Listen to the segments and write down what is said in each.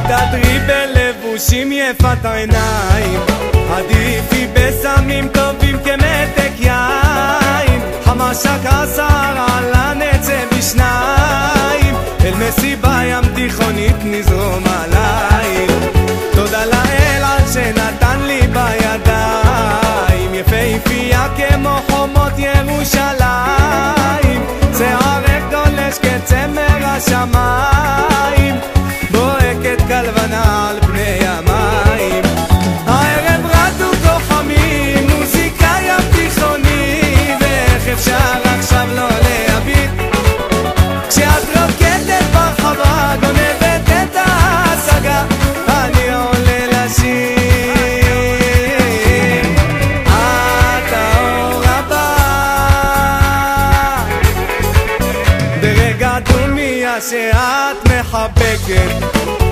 תדרי בלבושים יפת העיניים, עדיפי בסמים טובים כמתק יין. חמשק עשר על הנצא בשניים, אל מסיבה ים תיכונית נזרום עליי. תודה לאל על שנתן לי בידיים, יפהפייה כמו חומות ירושלים. שערך דולש כצמר השמיים, בוהקת כלבנה על פני המים. הערב רדו כוחמים, מוזיקה ים תיכוני, ואיך אפשר עכשיו לא להביט כשאת רוקדת ברחבה, גונבת את ההשגה. אני עולה לשיר, את האור הבא ברגע דומיה שאת מחבקת,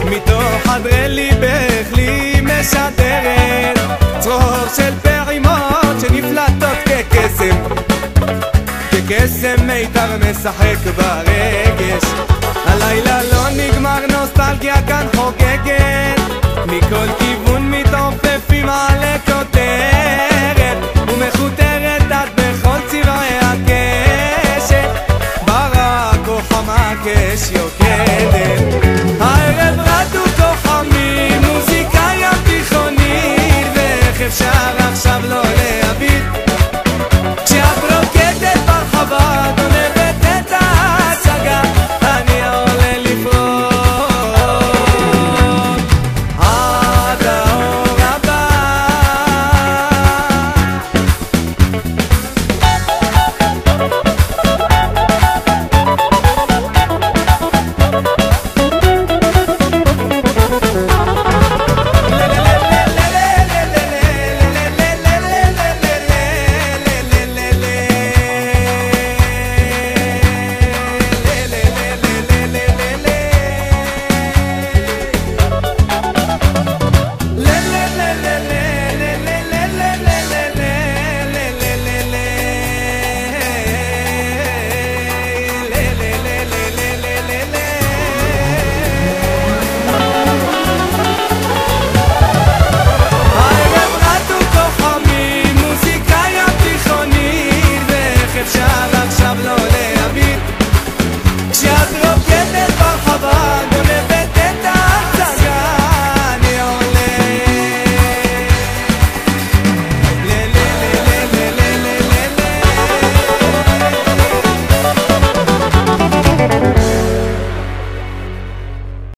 מתוך חדרי ליבך לי משדרת צרור של פעימות שנפלטות כקסם, כקסם מיתר משחק ברגש. הלילה לא נגמר, נוסטלגיה כאן חוגגת, מכל כיוון מתעופפים על הכותרת, ומחותרת את בכל צבעי הקשת, ברק או חמה כשוק